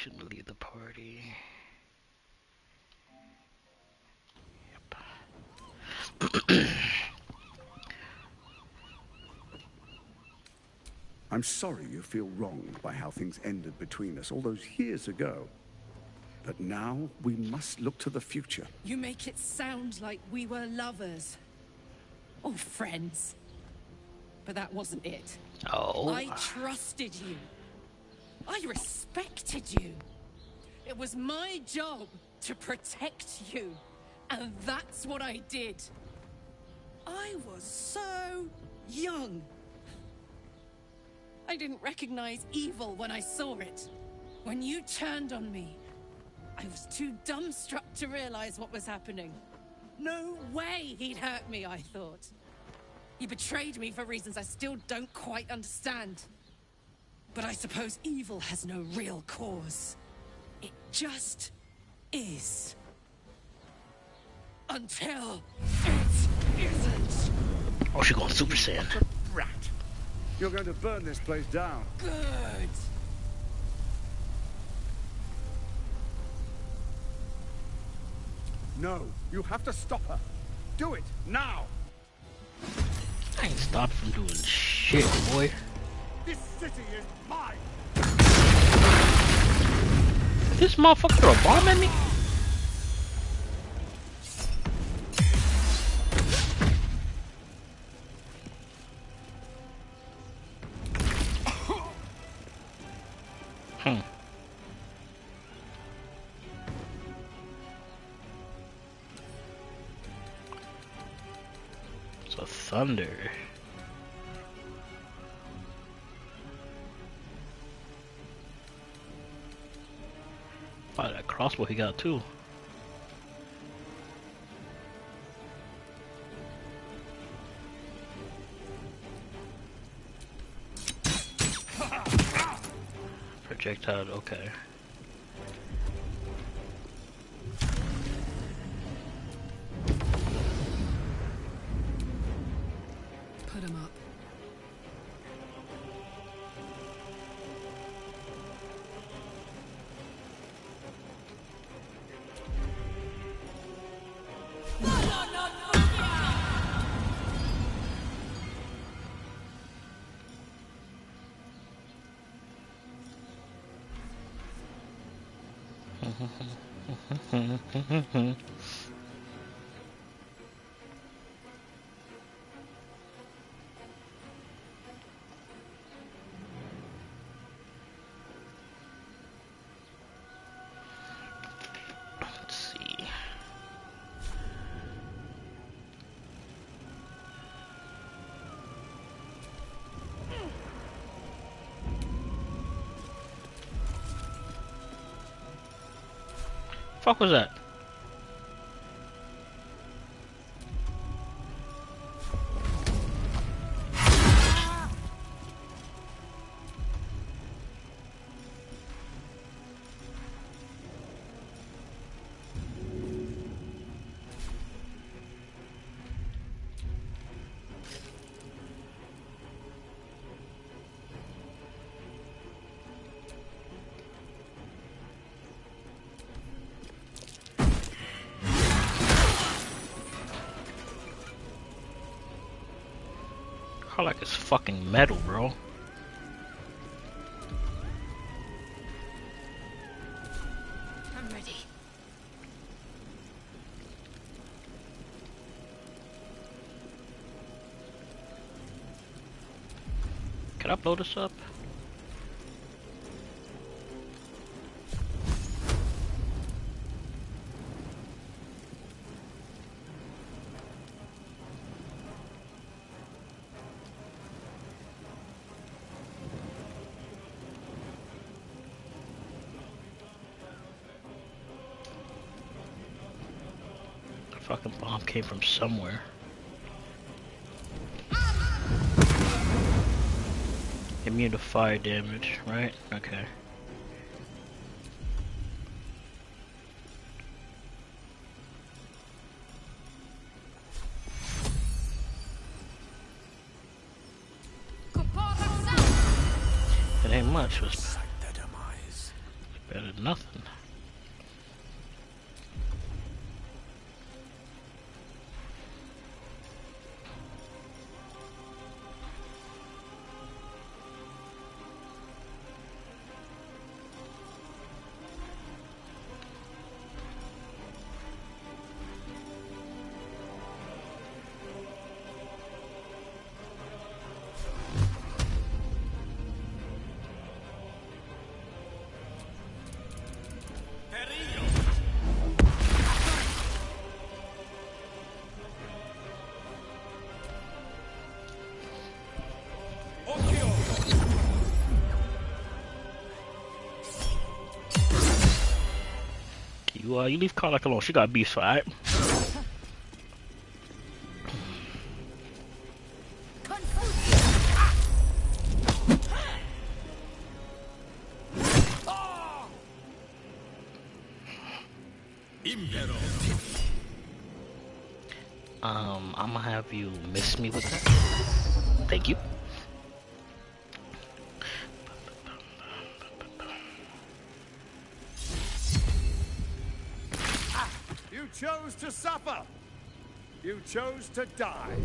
shouldn't leave the party. Yep. I'm sorry you feel wronged by how things ended between us all those years ago. But now we must look to the future. You make it sound like we were lovers. Or friends. But that wasn't it. Oh. I trusted you. I respected you. It was my job to protect you. And that's what I did. I was so young. I didn't recognize evil when I saw it. When you turned on me, I was too dumbstruck to realize what was happening. No way he'd hurt me, I thought. He betrayed me for reasons I still don't quite understand. But I suppose evil has no real cause. It just is. Until it isn't. Oh, she's going Super Saiyan. Rat! You're going to burn this place down. Good. No, you have to stop her. Do it, now! I ain't stopped from doing shit, boy. This city is mine! This motherfucker threw a bomb at me? So thunder. Oh, that crossbow he got too. Projectile, okay. Put him up. Let's see. Fuck was that? I like it's fucking metal, bro. I'm ready. Can I blow this up? Fucking bomb came from somewhere. Immune to fire damage, right? Okay. It ain't much, was better than nothing. You leave Karlach alone. She got beefs, alright? I'm gonna have you miss me with that. Thank you. You chose to suffer. You chose to die.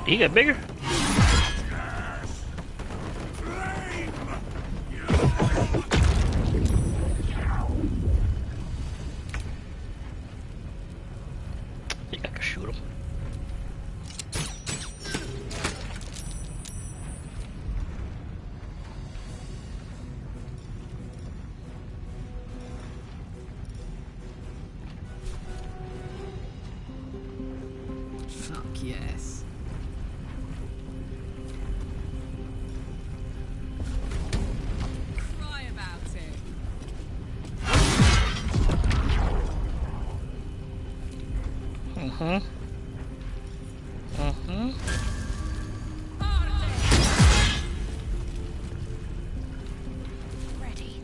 He got bigger. I think I can shoot him. Fuck yes. Cry about it. Ready.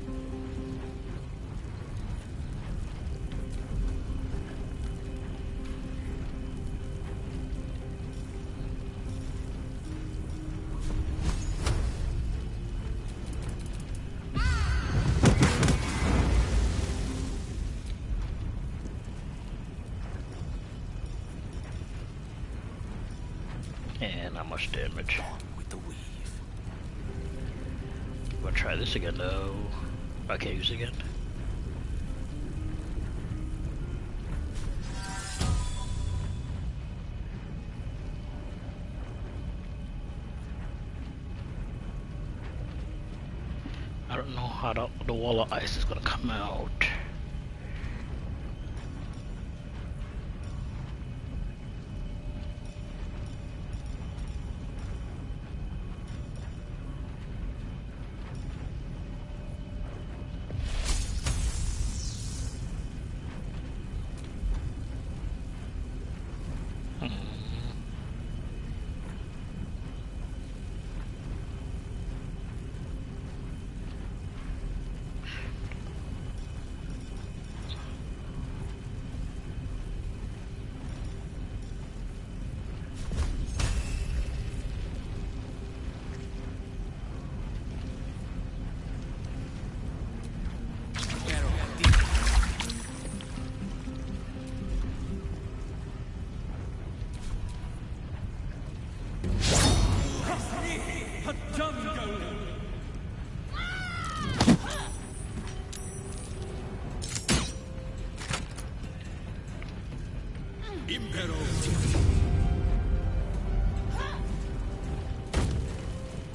And not much damage. With the weave. I'm gonna try this again though. I can't use it again. I don't know how the wall of ice is gonna come out.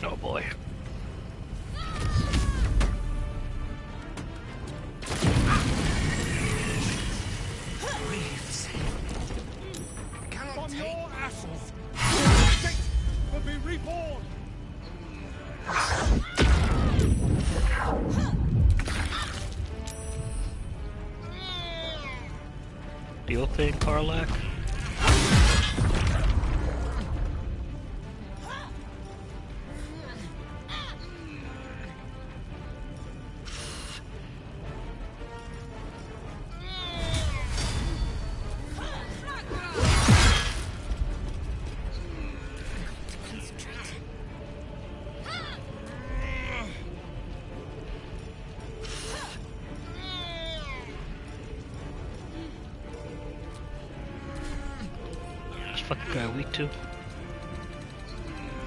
Oh boy. From your ashes, Gate will be reborn. Deal thing, Karlach. fuck are we to?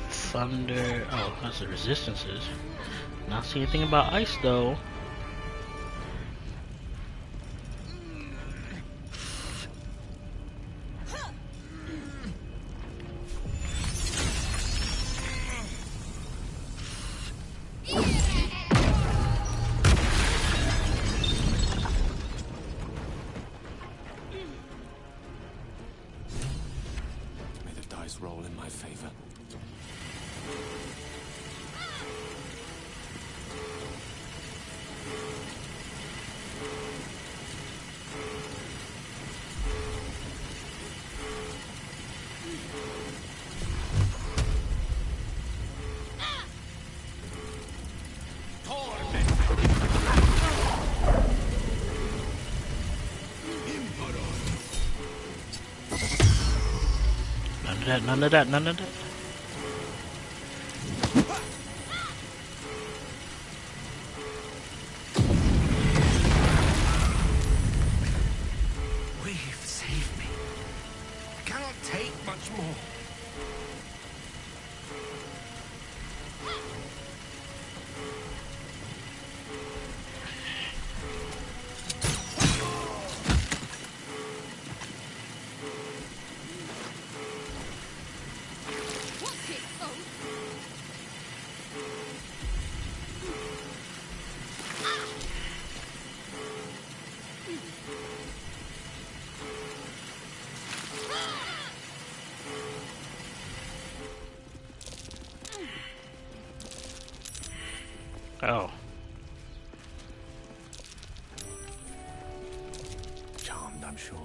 Thunder. Oh, that's the resistances. Not see anything about ice though. May the dice roll in my favor. None of that, none of that. We've saved me. I cannot take much more. What's it? Oh. Oh. Charmed, I'm sure.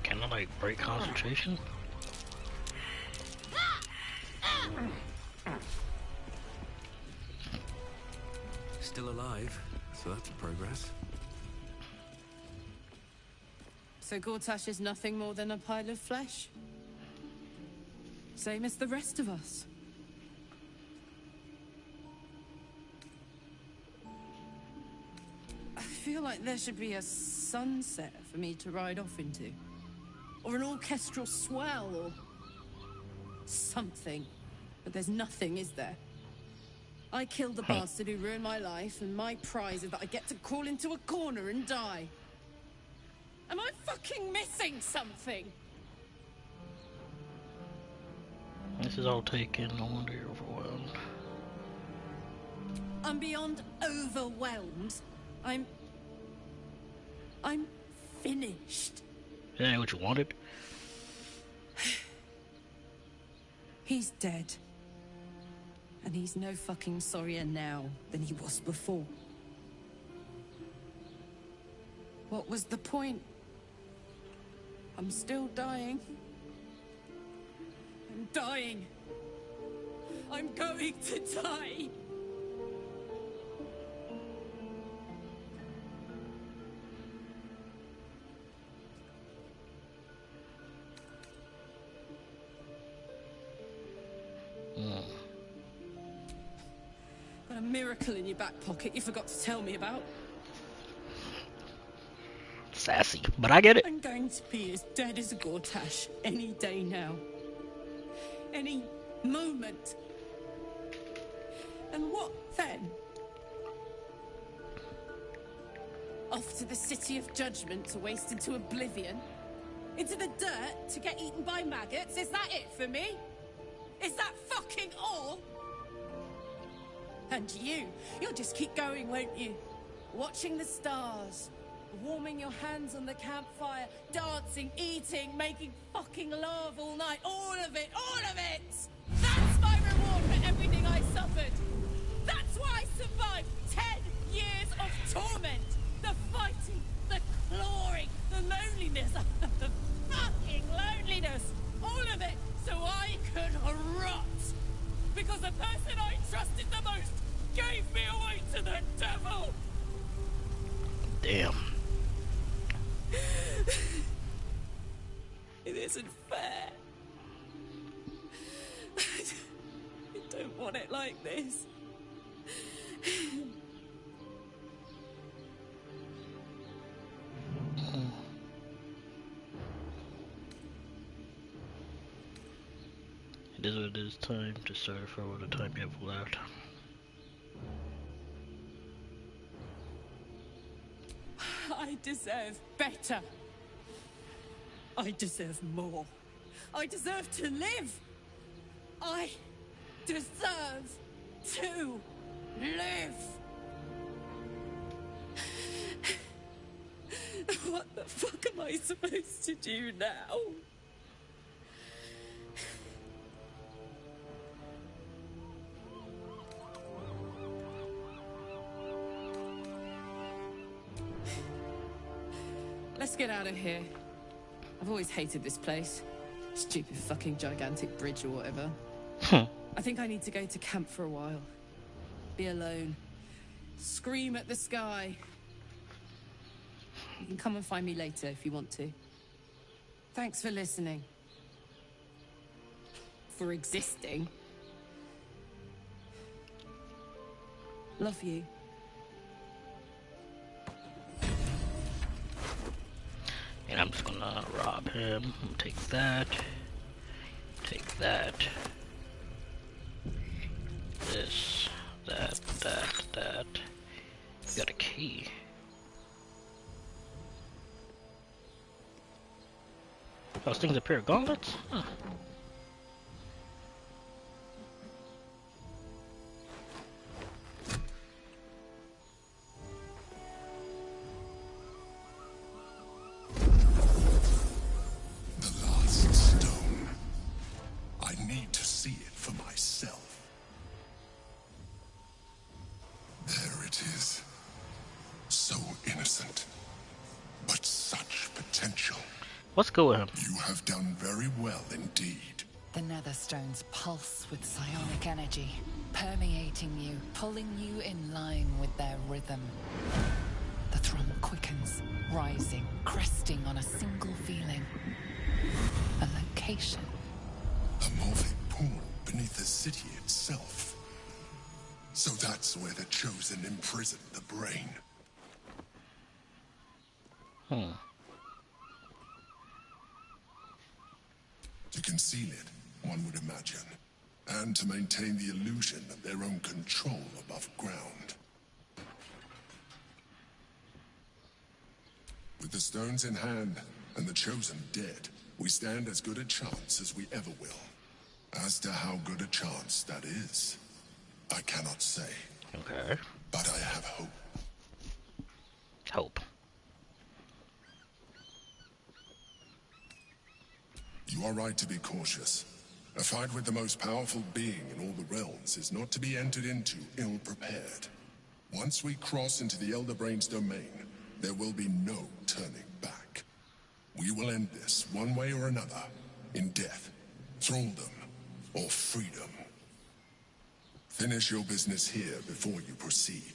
Can I like break concentration? Still alive, so that's progress. So Gortash is nothing more than a pile of flesh? Same as the rest of us. I feel like there should be a sunset for me to ride off into. Or an orchestral swell, or something. But there's nothing, is there? I killed the bastard who ruined my life, and my prize is that I get to crawl into a corner and die. Am I fucking missing something? This is all taken. No wonder you're overwhelmed. I'm beyond overwhelmed. I'm finished. That ain't what you wanted. He's dead. And he's no fucking sorrier now than he was before. What was the point? I'm still dying. I'm dying. I'm going to die. Got a miracle in your back pocket you forgot to tell me about. Sassy, but I get it. I'm going to be as dead as a Gortash any day now. Any moment. And what then? Off to the City of Judgment to waste into oblivion? Into the dirt to get eaten by maggots? Is that it for me? Is that fucking all? And you'll just keep going, won't you? Watching the stars, warming your hands on the campfire, dancing, eating, making fucking love all night. All of it, all of it! That's my reward for everything I suffered. That's why I survived 10 years of torment. The fighting, the clawing, the loneliness, the fucking loneliness. All of it, so I could rot. Because the person I trusted the most gave me away to the devil. Damn. It isn't fair. It don't want it like this. It is what it is. Time to serve for all the time you have left. I deserve better. I deserve more. I deserve to live. I deserve to live. What the fuck am I supposed to do now? Let's get out of here. I've always hated this place. Stupid fucking gigantic bridge or whatever. I think I need to go to camp for a while. Be alone. Scream at the sky. You can come and find me later if you want to. Thanks for listening. For existing. Love you. And I'm just gonna rob him. Take that. Take that. This. That. Got a key. Those things appear gauntlets? Huh. What's good with him? You have done very well indeed. The Netherstones pulse with psionic energy, permeating you, pulling you in line with their rhythm. The thrum quickens, rising, cresting on a single feeling. A location. A Morphic pool beneath the city itself. So that's where the Chosen imprisoned the brain. To conceal it, one would imagine, and to maintain the illusion of their own control above ground. With the stones in hand and the Chosen dead, we stand as good a chance as we ever will. As to how good a chance that is, I cannot say. Okay. But I have hope. Hope. You are right to be cautious. A fight with the most powerful being in all the realms is not to be entered into ill-prepared. Once we cross into the Elder Brain's domain, there will be no turning back. We will end this one way or another, in death, thraldom, or freedom. Finish your business here before you proceed.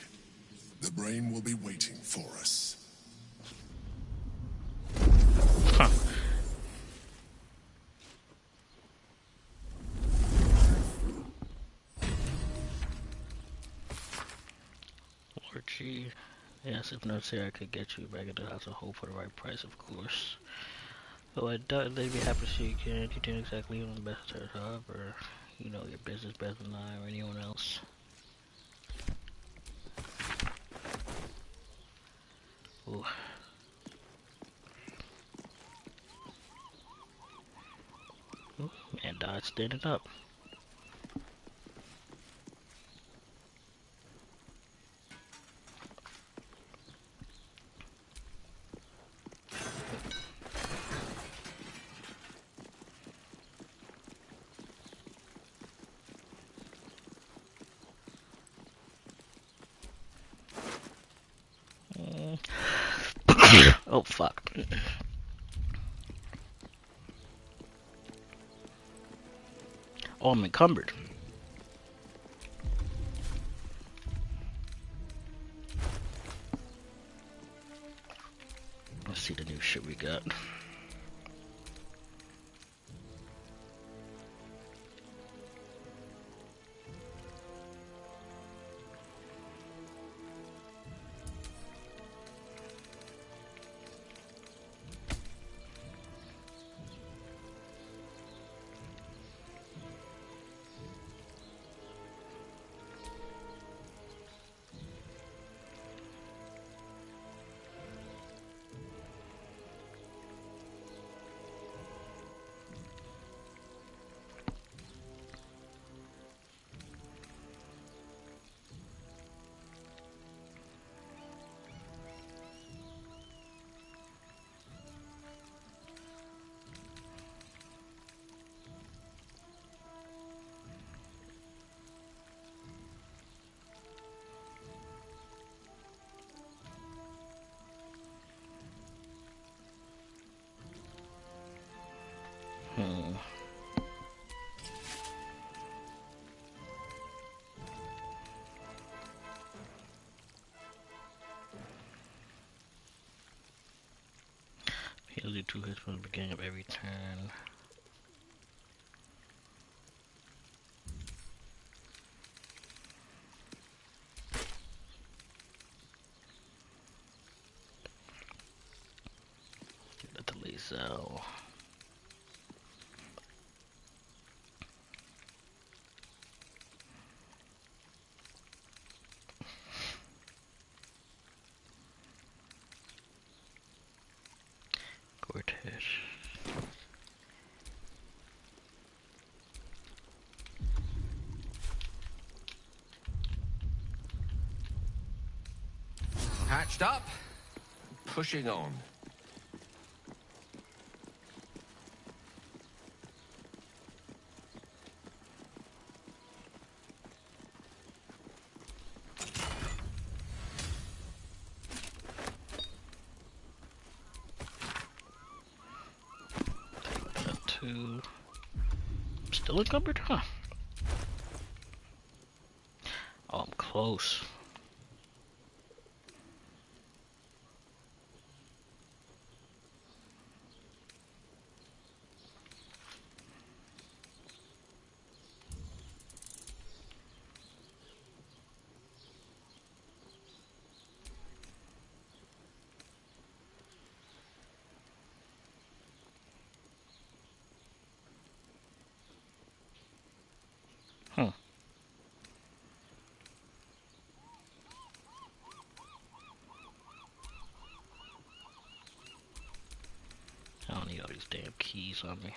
The Brain will be waiting for us. Huh. Orgy. Yes, if necessary, I could get you back into the house of hope for the right price, of course. Though I doubt they'd be happy to see you again. You didn't exactly on the best of job, or you know your business better than I or anyone else. Ooh. Ooh, and Dodge standing up. Oh fuck. Oh, I'm encumbered. Let's see the new shit we got. 2 hits from the beginning of every turn. Give that to Lazel. Cortez. Hatched up, pushing on. That 2. I'm still encumbered, huh? Oh, I'm close. Hmm. I don't need all these damn keys on me.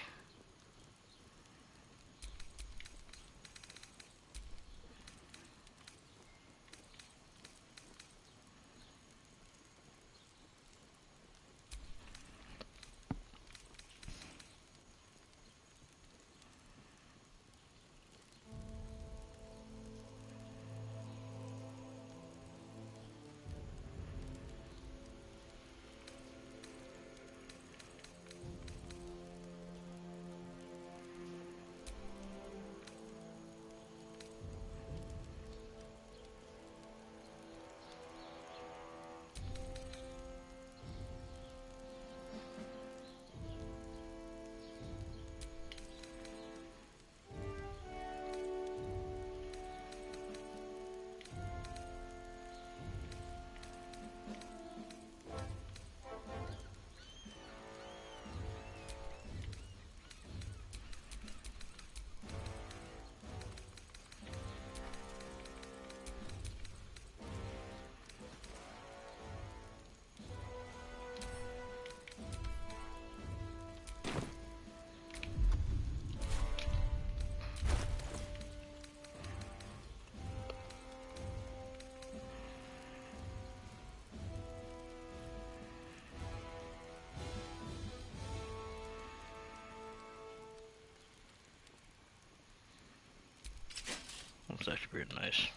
That's actually pretty nice.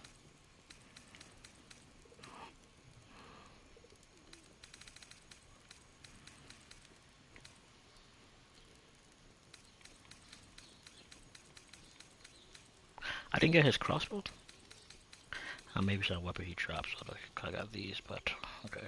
I didn't get his crossbow. Maybe it's not a weapon he drops, so I got these, but okay.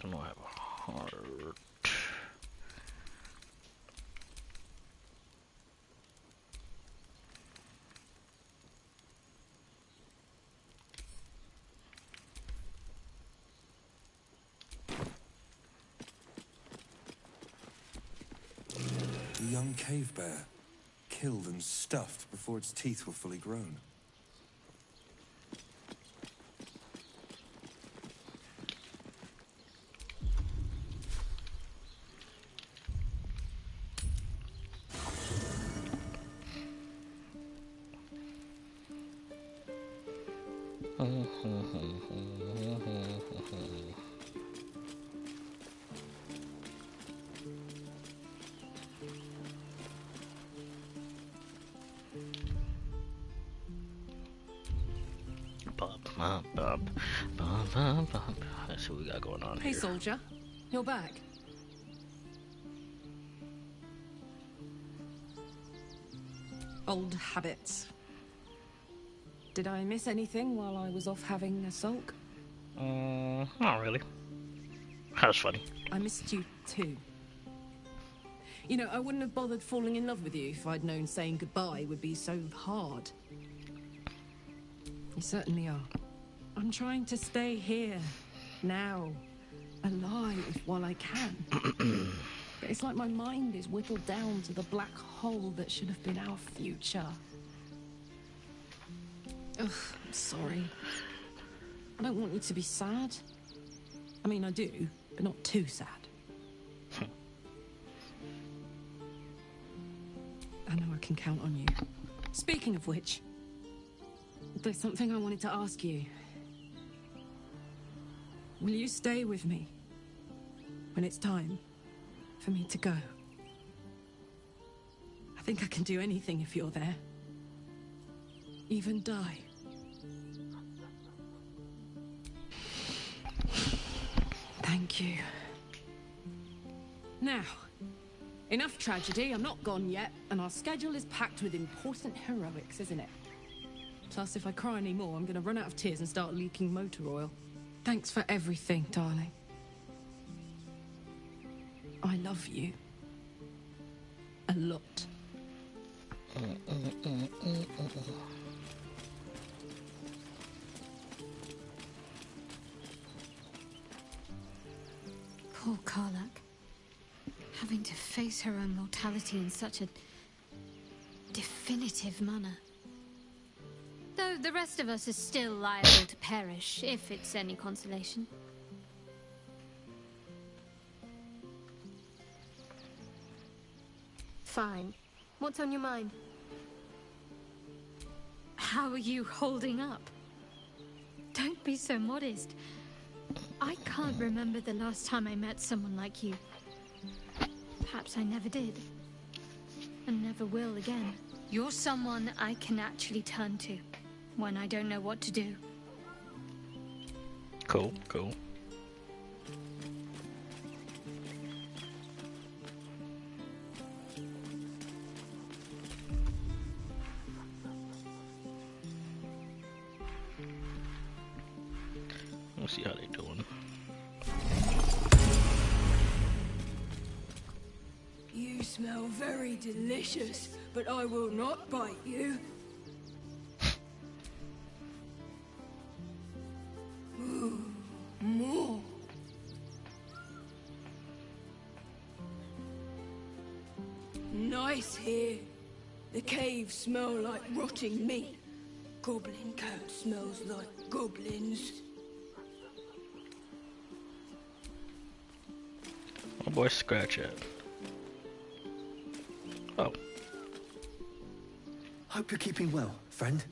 I don't have a heart. The young cave bear, killed and stuffed before its teeth were fully grown. bum, bum, bum, bum, bum. Let's see what we got going on Hey, here. soldier. You're back. Old habits. Did I miss anything while I was off having a sulk? Not really. That was funny. I missed you too. You know, I wouldn't have bothered falling in love with you if I'd known saying goodbye would be so hard. You certainly are. I'm trying to stay here, now, alive while I can. But it's like my mind is whittled down to the black hole that should have been our future. Ugh, I'm sorry. I don't want you to be sad. I mean, I do, but not too sad. I know I can count on you. Speaking of which, there's something I wanted to ask you. Will you stay with me when it's time for me to go? I think I can do anything if you're there. Even die. Thank you. Now, enough tragedy. I'm not gone yet, and our schedule is packed with important heroics, isn't it? Plus, if I cry anymore, I'm gonna run out of tears and start leaking motor oil. Thanks for everything, darling. I love you. A lot. Poor Karlak. Having to face her own mortality in such a definitive manner. Though the rest of us is still liable to perish, if it's any consolation. Fine. What's on your mind? How are you holding up? Don't be so modest. I can't remember the last time I met someone like you. Perhaps I never did. And never will again. You're someone I can actually turn to when I don't know what to do. Cool, cool. Let's see how they doing. You smell very delicious, but I will not bite you. Ooh, more. Nice here. The caves smell like rotting meat. Goblin coat smells like goblins. Oh boy, scratch it. Oh. Hope you're keeping well, friend.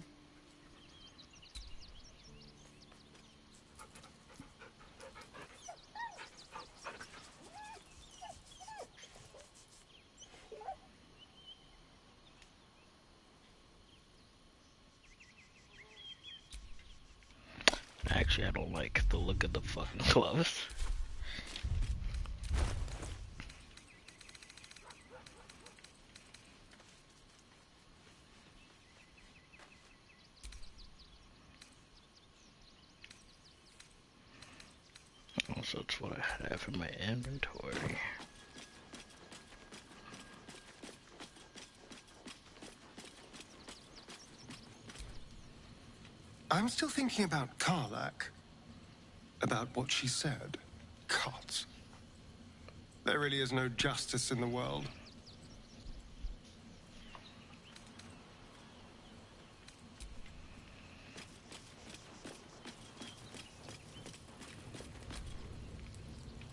Actually, I don't like the look of the fucking gloves. So that's what I have in my inventory. I'm still thinking about Karlak. About what she said. Gods. There really is no justice in the world.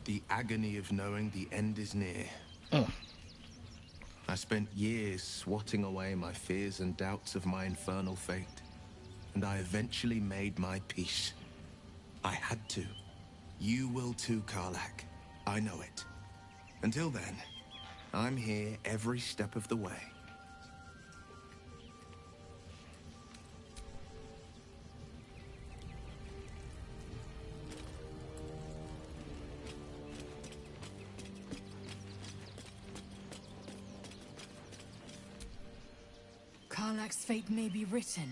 The agony of knowing the end is near. I spent years swatting away my fears and doubts of my infernal fate, and I eventually made my peace. I had to. You will too, Karlak. I know it. Until then, I'm here every step of the way. Karlach's fate may be written,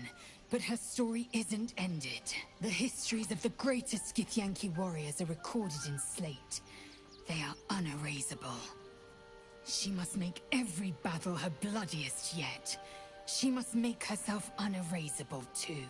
but her story isn't ended. The histories of the greatest Githyanki warriors are recorded in slate. They are unerasable. She must make every battle her bloodiest yet. She must make herself unerasable too.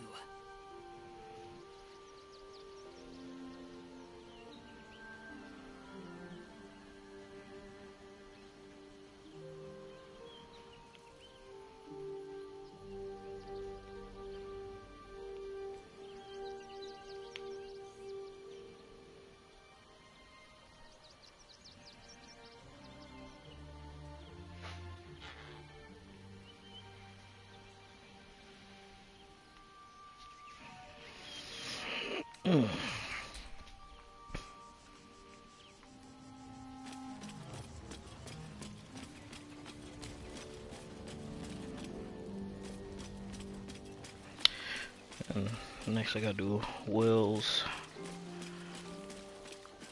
And next I gotta do Will's,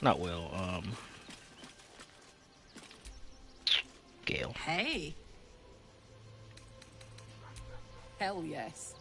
not Will, Gale. Hey. Hell yes.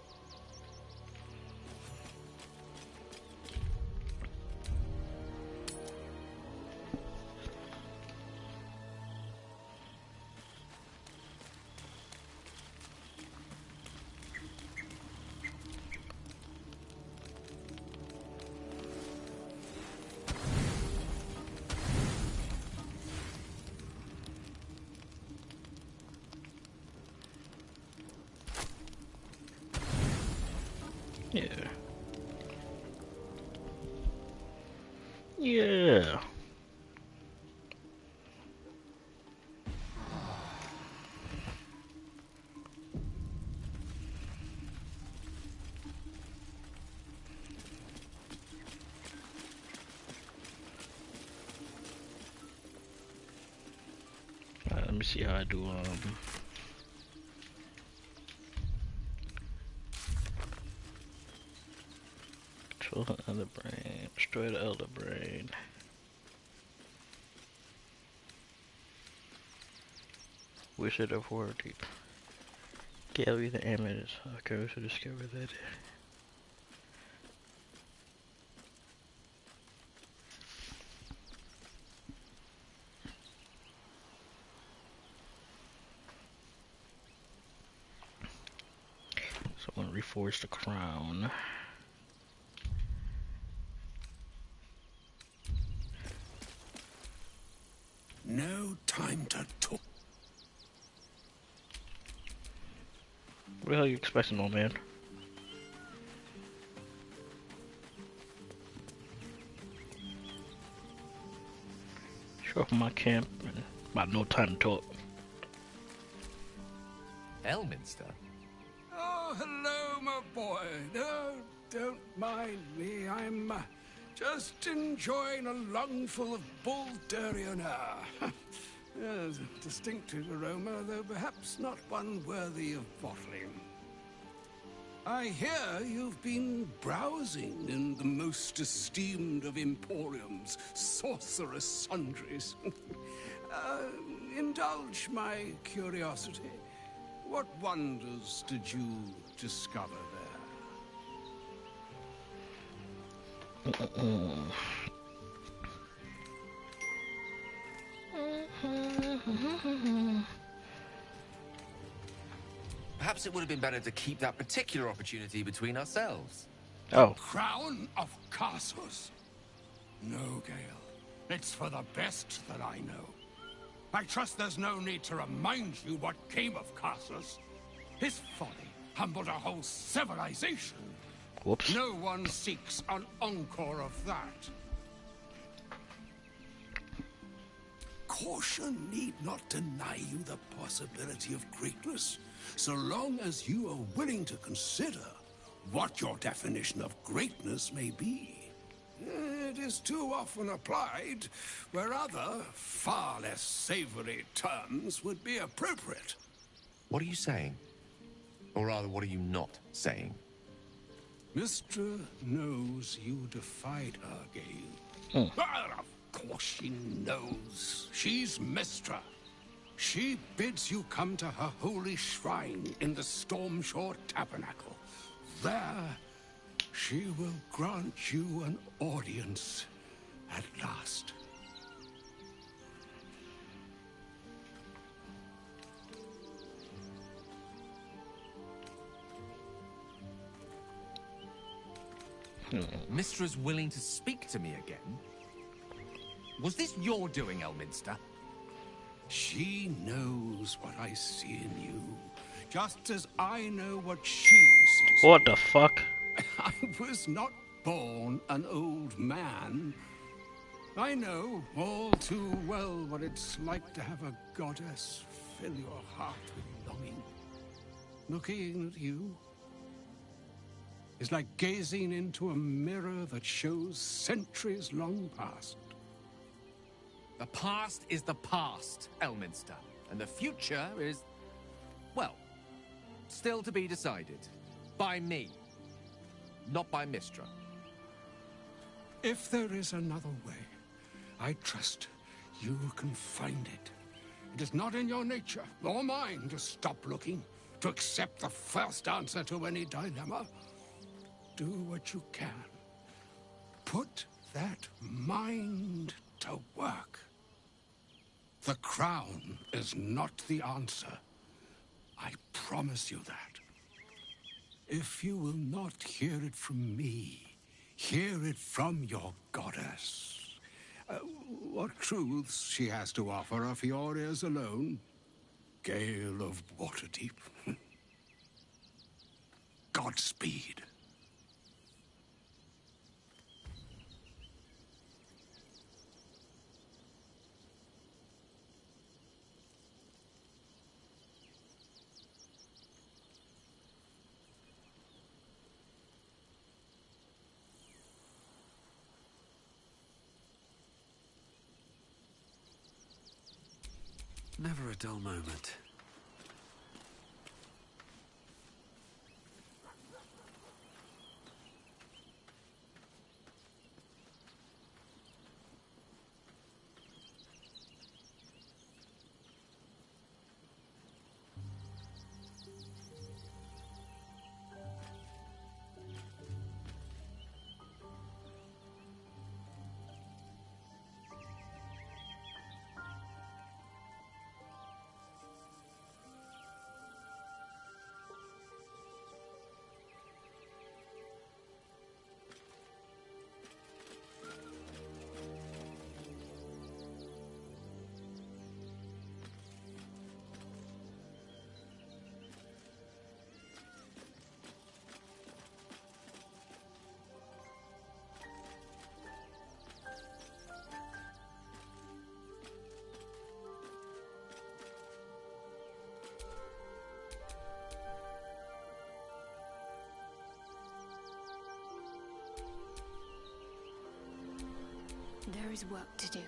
Yeah. Yeah. Let me see how I do control the elder brain, destroy the elder brain. Wizard of Waterdeep. Gallery the amethyst. Okay, so discover that. So I'm gonna reforge the crown. No time to talk. What the hell are you expecting, old man? Show up in my camp and about no time to talk. Elminster? Oh, hello, my boy. No, don't mind me. I'm just enjoying a lungful of Baldurian air. Yes, a distinctive aroma, though perhaps not one worthy of bottling. I hear you've been browsing in the most esteemed of emporiums, sorcerous sundries. Indulge my curiosity. What wonders did you discover there? Perhaps it would have been better to keep that particular opportunity between ourselves. Oh. Crown of Castles. No, Gale. It's for the best that I know. I trust there's no need to remind you what came of Castles. His folly humbled a whole civilization. Whoops. No one seeks an encore of that. Caution need not deny you the possibility of greatness, so long as you are willing to consider what your definition of greatness may be. It is too often applied where other, far less savory terms would be appropriate. What are you saying? Or rather, what are you not saying? Mistra knows you defied her, Gale. Of course she knows. She's Mistra. She bids you come to her holy shrine in the Stormshore Tabernacle. There, she will grant you an audience at last. Mistra's willing to speak to me again? Was this your doing, Elminster? She knows what I see in you, just as I know what she sees. What the fuck? I was not born an old man. I know all too well what it's like to have a goddess fill your heart with longing. Looking at you is like gazing into a mirror that shows centuries long past. The past is the past, Elminster. And the future is, well, still to be decided. By me. Not by Mistra. If there is another way, I trust you can find it. It is not in your nature, or mine, to stop looking, to accept the first answer to any dilemma. Do what you can. Put that mind to work. The crown is not the answer. I promise you that. If you will not hear it from me, hear it from your goddess. What truths she has to offer are for your ears alone. Gale of Waterdeep. Godspeed. Never a dull moment. There is work to do.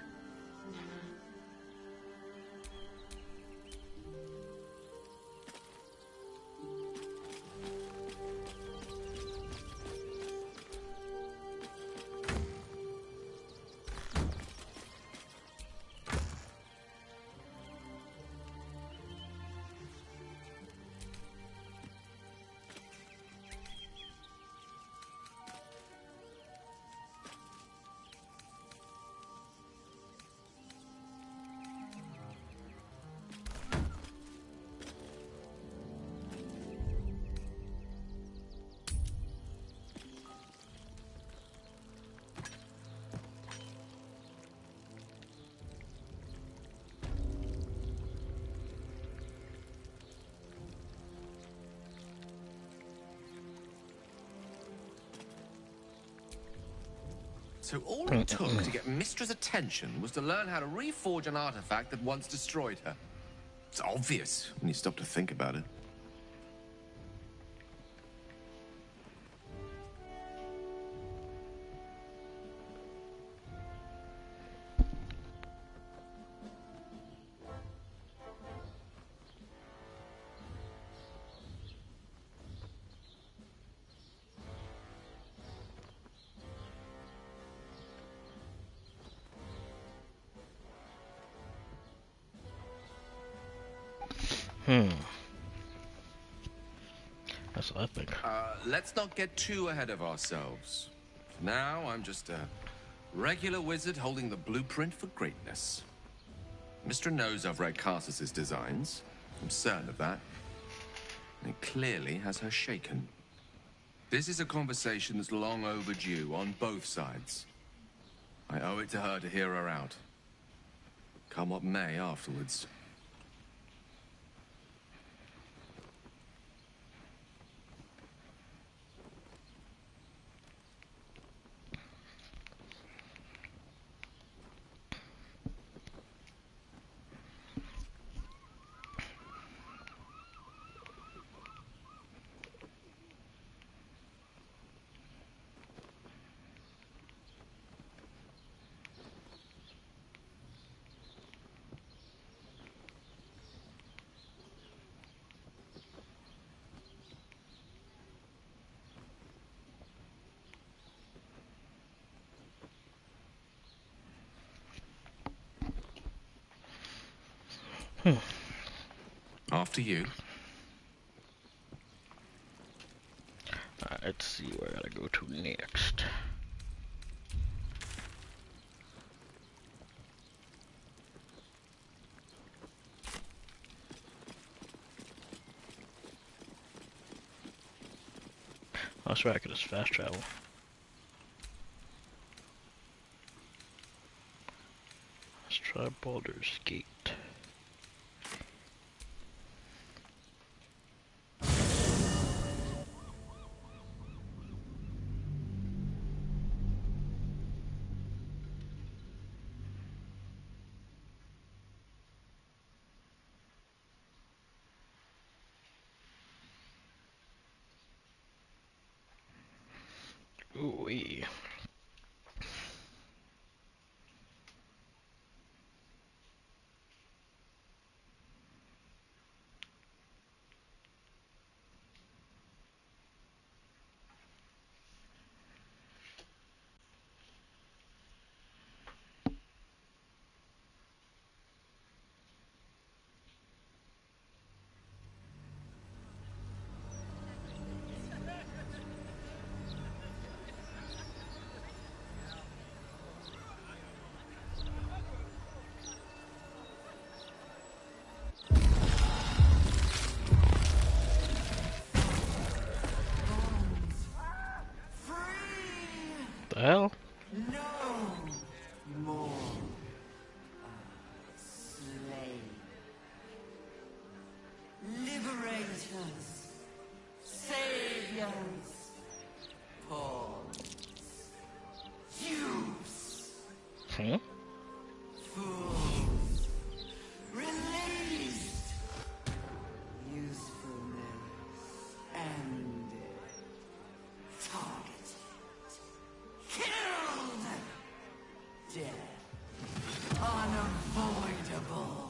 So all it took to get Mistra's attention was to learn how to reforge an artifact that once destroyed her. It's obvious when you stop to think about it. That's what I think. Let's not get too ahead of ourselves. For now, I'm just a regular wizard holding the blueprint for greatness. Mr. knows I've read Carsus's designs. I'm certain of that. And it clearly has her shaken. This is a conversation that's long overdue on both sides. I owe it to her to hear her out. Come what may afterwards. After you. Alright, let's see where I gotta go to next. Oh, that's right, I could just fast travel. Let's try Baldurs Gate. Ooh-wee. The hell? No more slaves. Liberators, saviors, pawns, youths, fools, released, usefulness ended, targeted, killed, death unavoidable.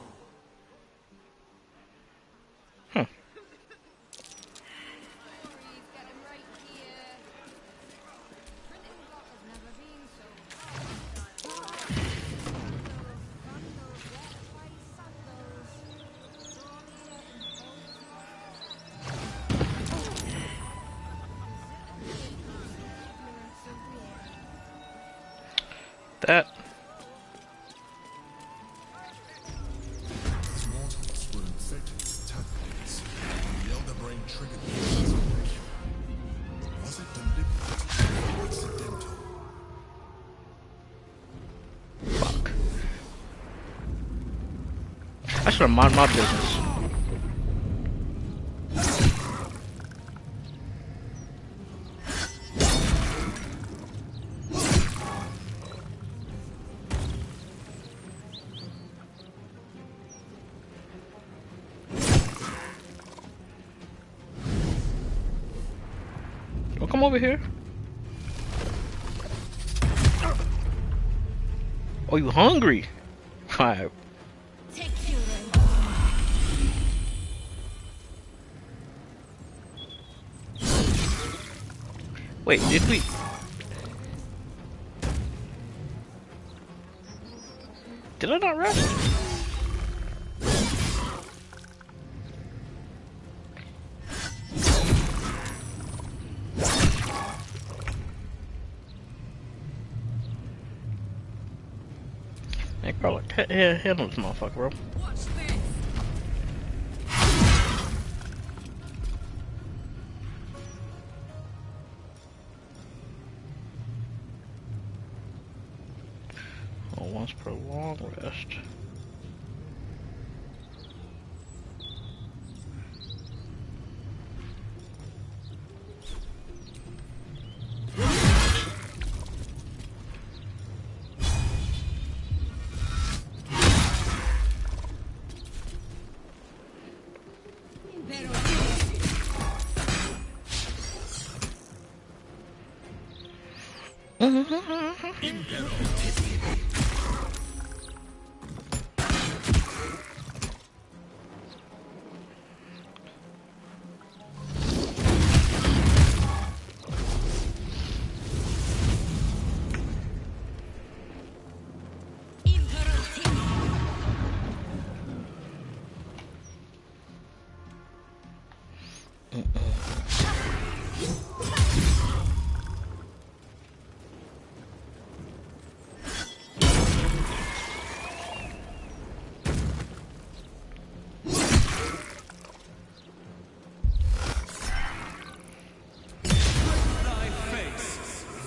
That. Mortals were infected with tadpoles. The Elder Brain triggered the transformation. Was it deliberate or accidental? Fuck. I should have mind my business. Well, come over here. Oh, you hungry? Alright. Wait, did we? Did I not rest? Bro, like, handle this motherfucker, bro. Watch this. Oh, once per long rest.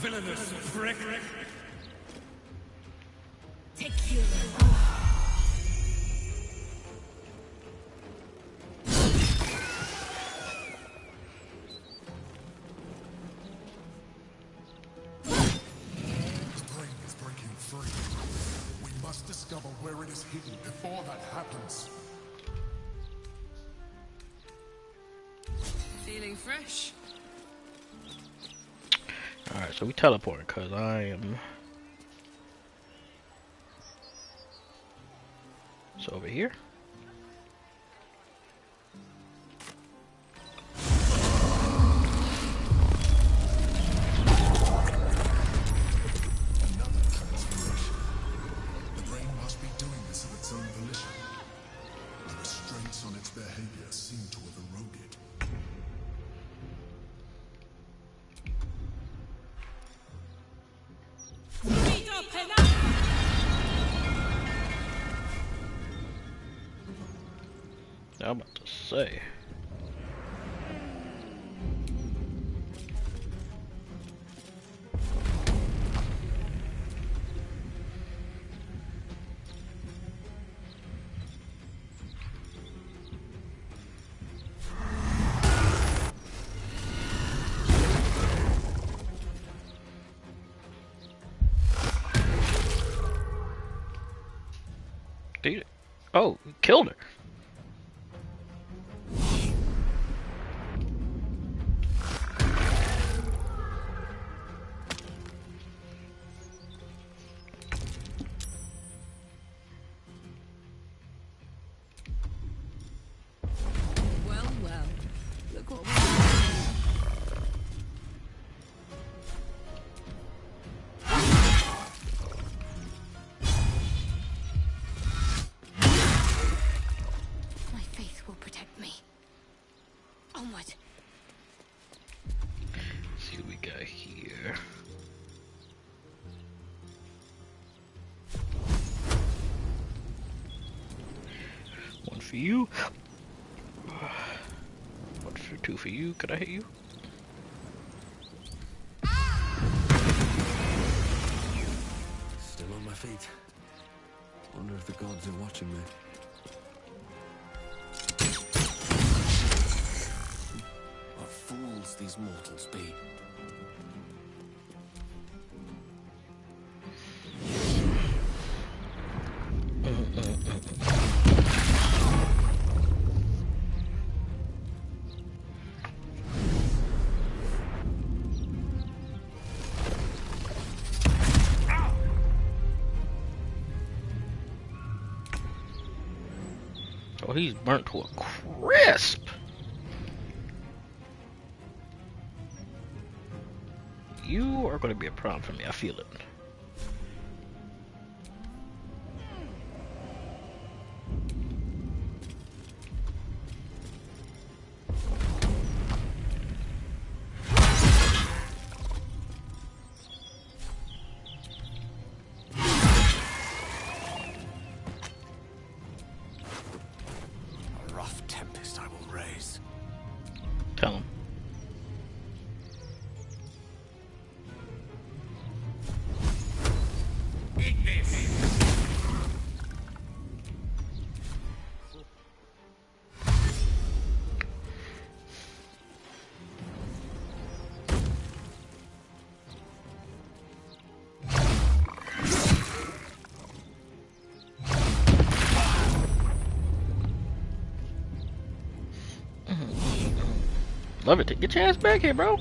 Villainous prick! Take you. Discover where it is hidden before that happens. Feeling fresh? Alright, so we teleport because I am. So over here. I'm about to say. Dude. Oh, you killed her. For you. One for two for you. Could I hit you? Still on my feet. Wonder if the gods are watching me. What fools these mortals be. Oh, he's burnt to a crisp. You are going to be a problem for me. I feel it. Tell him. Eat this! Love it. Get your ass back here, bro.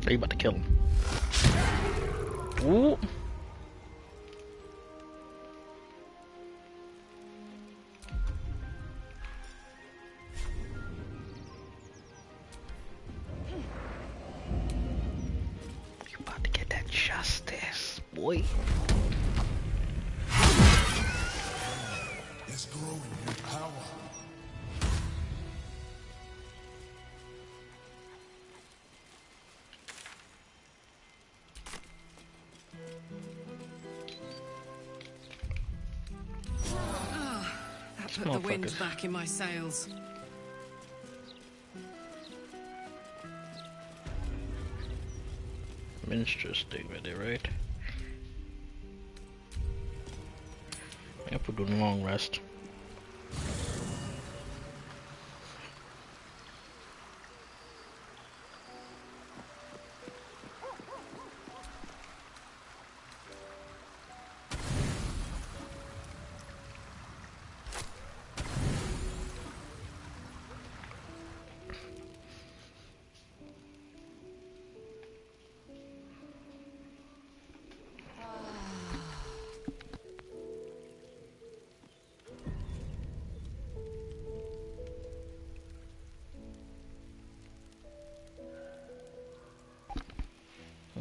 Are you about to kill him? Ooh. You about to get that justice, boy. It's growing in power. That put the wind back in my sails. Minstrel statement there, right? I have to do a long rest.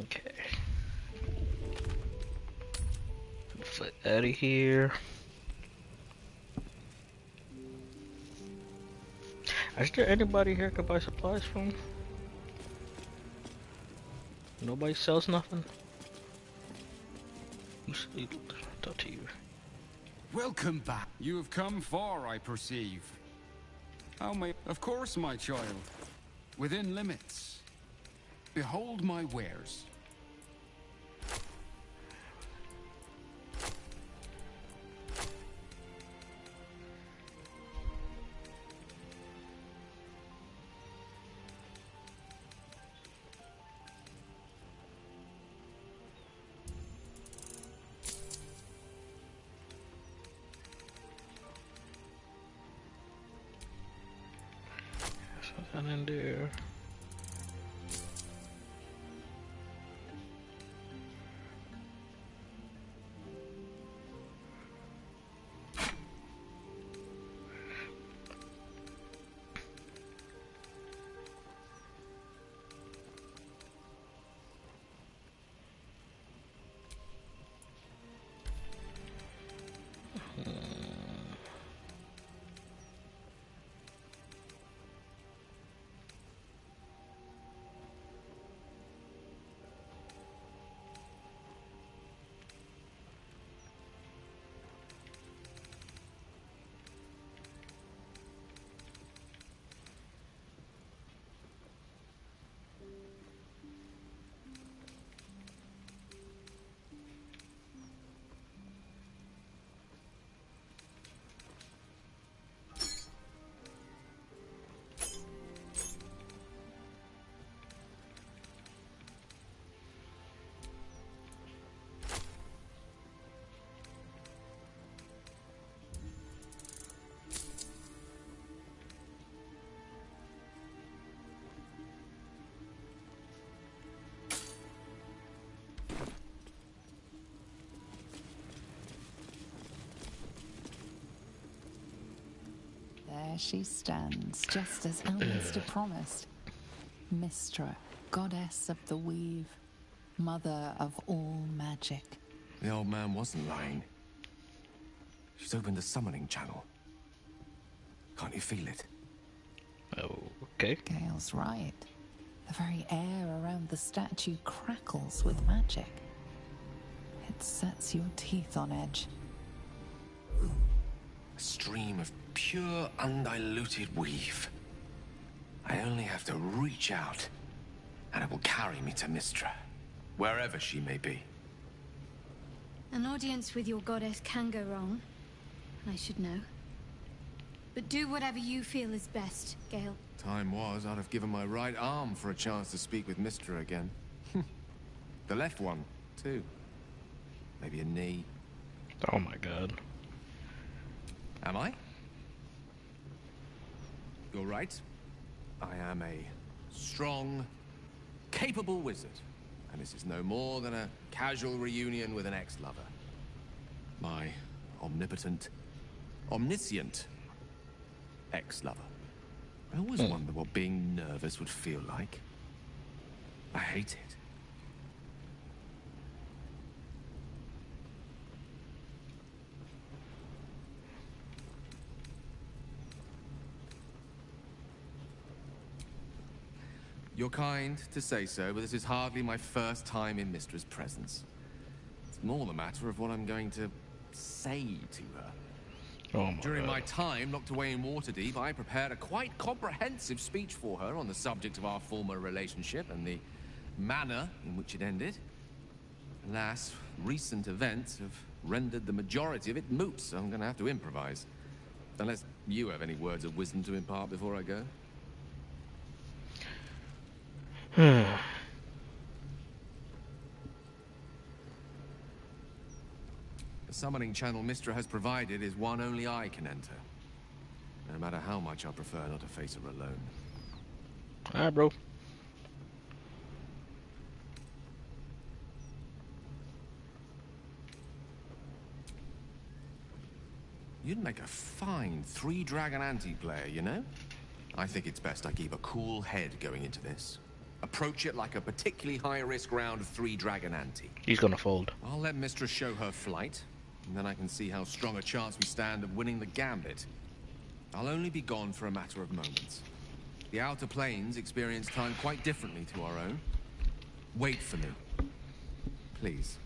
Okay. Flit out of here. Is there anybody here could buy supplies from? Nobody sells nothing? You see, talk to you. Welcome back. You have come far, I perceive. How may... Of course, my child. Within limits. Behold my wares. Something in there. There she stands, just as Elminster promised. Mystra, goddess of the weave, mother of all magic. The old man wasn't lying. She's opened the summoning channel. Can't you feel it? Okay. Gale's right. The very air around the statue crackles with magic. It sets your teeth on edge. A stream of pure, undiluted weave. I only have to reach out, and it will carry me to Mystra, wherever she may be. An audience with your goddess can go wrong. I should know. But do whatever you feel is best, Gale. Time was, I'd have given my right arm for a chance to speak with Mystra again. The left one, too. Maybe a knee. Oh my god. Am I? You're right. I am a strong, capable wizard. And this is no more than a casual reunion with an ex-lover. My omnipotent, omniscient ex-lover. I always wonder what being nervous would feel like. I hate it. You're kind to say so, but this is hardly my first time in Mystra's presence. It's more the matter of what I'm going to say to her. During my time locked away in Waterdeep, I prepared a quite comprehensive speech for her on the subject of our former relationship and the manner in which it ended. Alas, recent events have rendered the majority of it moot, so I'm going to have to improvise. Unless you have any words of wisdom to impart before I go. The summoning channel Mystra has provided is one only I can enter. No matter how much I prefer not to face her alone. Alright, bro. You'd make a fine three-dragon anti-player, you know? I think it's best I keep a cool head going into this. Approach it like a particularly high-risk round of three-dragon ante. He's gonna fold. I'll let Mystra show her flight, and then I can see how strong a chance we stand of winning the gambit. I'll only be gone for a matter of moments. The Outer Planes experience time quite differently to our own. Wait for me. Please.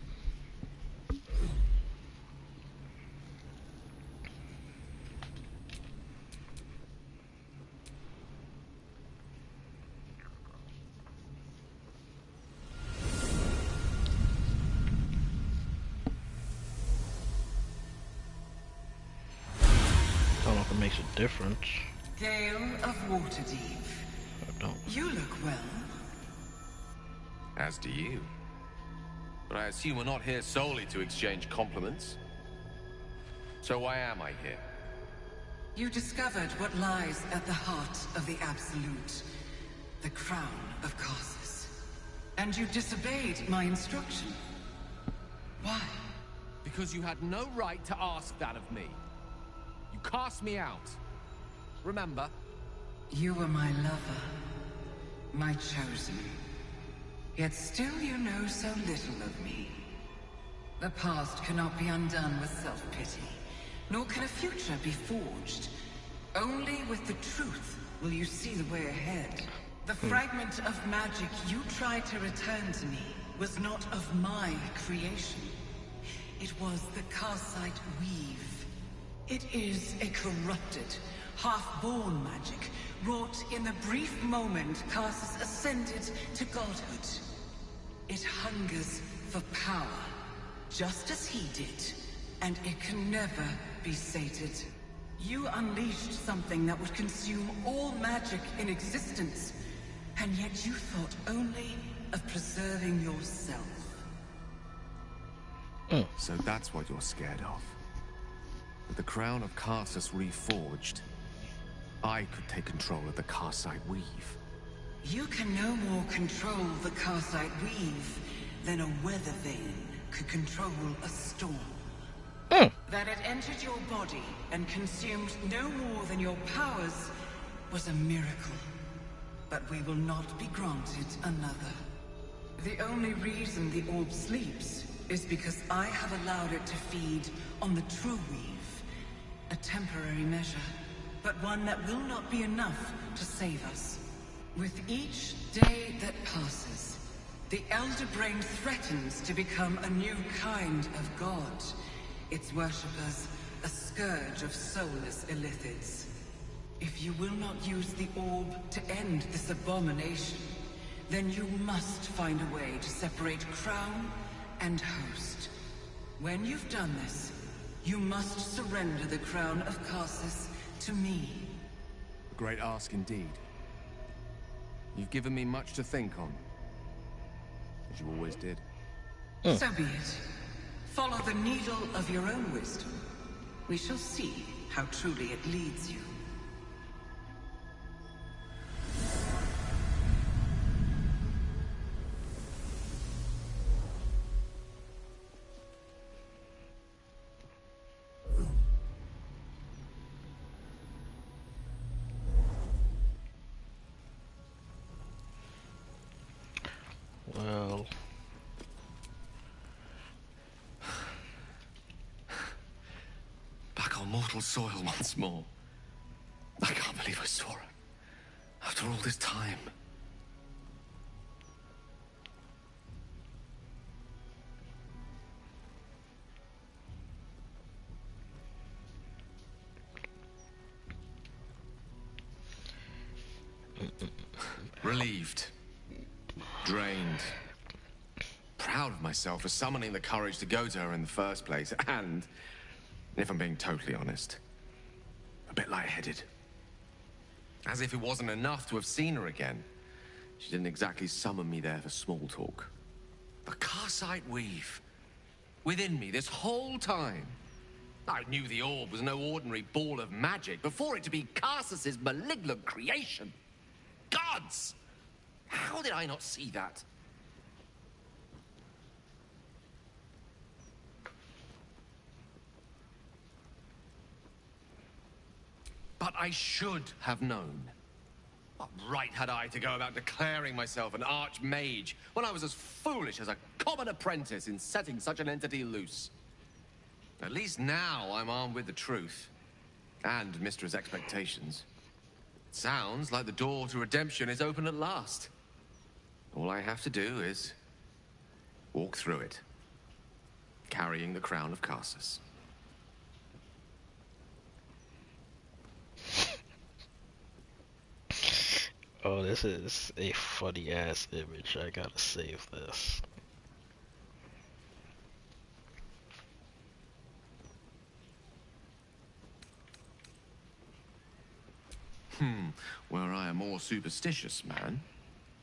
Makes a difference. Gale of Waterdeep. I don't. You look well. As do you. But I assume we're not here solely to exchange compliments. So why am I here? You discovered what lies at the heart of the Absolute. The crown of Karsus. And you disobeyed my instruction. Why? Because you had no right to ask that of me. You cast me out. Remember? You were my lover. My chosen. Yet still you know so little of me. The past cannot be undone with self-pity, nor can a future be forged. Only with the truth will you see the way ahead. The fragment of magic you tried to return to me was not of my creation. It was the Karsite weave. It is a corrupted, half-born magic, wrought in the brief moment Karsus ascended to godhood. It hungers for power, just as he did, and it can never be sated. You unleashed something that would consume all magic in existence, and yet you thought only of preserving yourself. So that's what you're scared of. With the crown of Karsus reforged, I could take control of the Karsite weave. You can no more control the Karsite weave than a weather vane could control a storm. That it entered your body and consumed no more than your powers was a miracle. But we will not be granted another. The only reason the orb sleeps is because I have allowed it to feed on the true weave. A temporary measure, but one that will not be enough to save us. With each day that passes, the Elder Brain threatens to become a new kind of god. Its worshippers, a scourge of soulless illithids. If you will not use the orb to end this abomination, then you must find a way to separate crown and host. When you've done this, you must surrender the crown of Karsus to me. A great ask indeed. You've given me much to think on. As you always did. So be it. Follow the needle of your own wisdom. We shall see how truly it leads you. Well, back on mortal soil once more. I can't believe I saw her. After all this time. Relieved. Drained. Proud of myself for summoning the courage to go to her in the first place, and, if I'm being totally honest, a bit lightheaded. As if it wasn't enough to have seen her again. She didn't exactly summon me there for small talk. The Karsite weave. Within me this whole time. I knew the orb was no ordinary ball of magic before it to be Karsus's malignant creation. Gods! How did I not see that? But I should have known. What right had I to go about declaring myself an archmage when I was as foolish as a common apprentice in setting such an entity loose? At least now I'm armed with the truth. And Mistress' expectations. It sounds like the door to redemption is open at last. All I have to do is walk through it, carrying the crown of Karsus. oh, this is a funny ass image. I gotta save this. Were I a more superstitious man,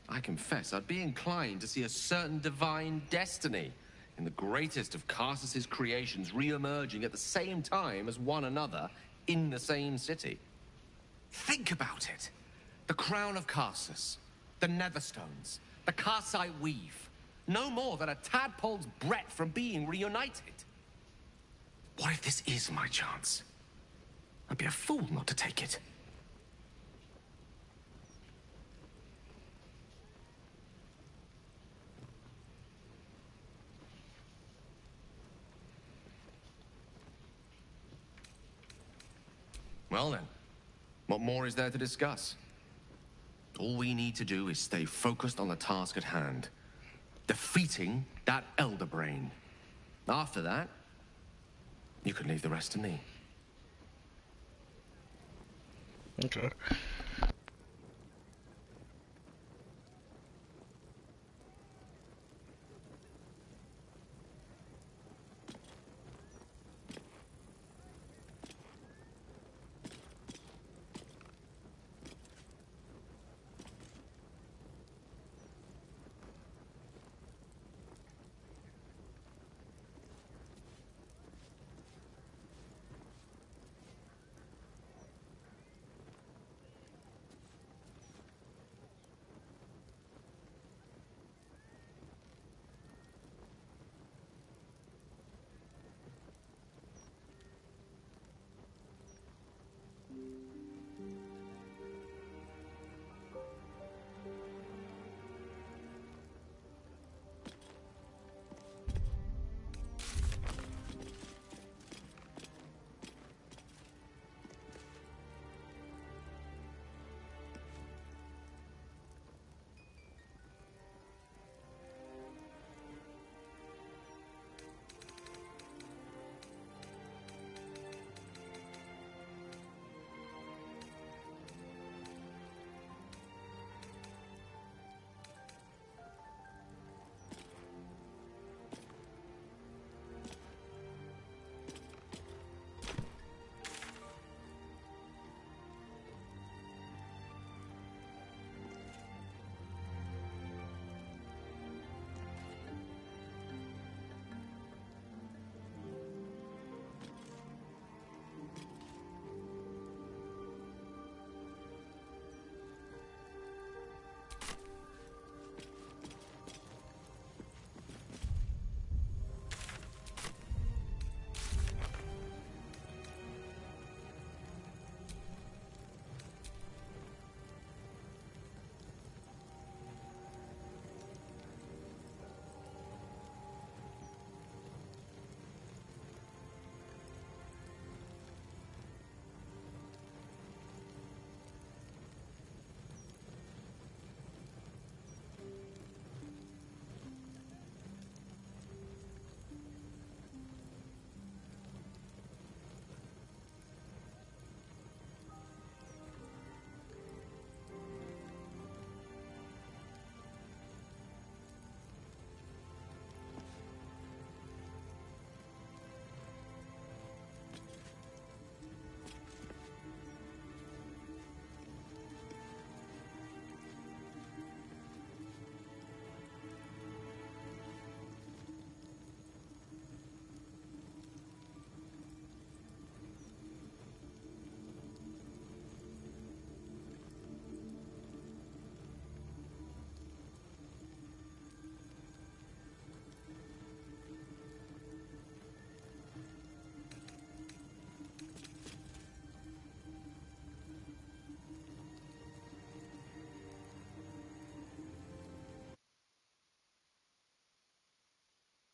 I confess I'd be inclined to see a certain divine destiny in the greatest of Karsus's creations re-emerging at the same time as one another in the same city. Think about it. The crown of Karsus, the Netherstones, the Karsite weave. No more than a tadpole's breadth from being reunited. What if this is my chance? I'd be a fool not to take it. Well then, what more is there to discuss? All we need to do is stay focused on the task at hand. Defeating that Elder Brain. After that, you can leave the rest to me. Okay.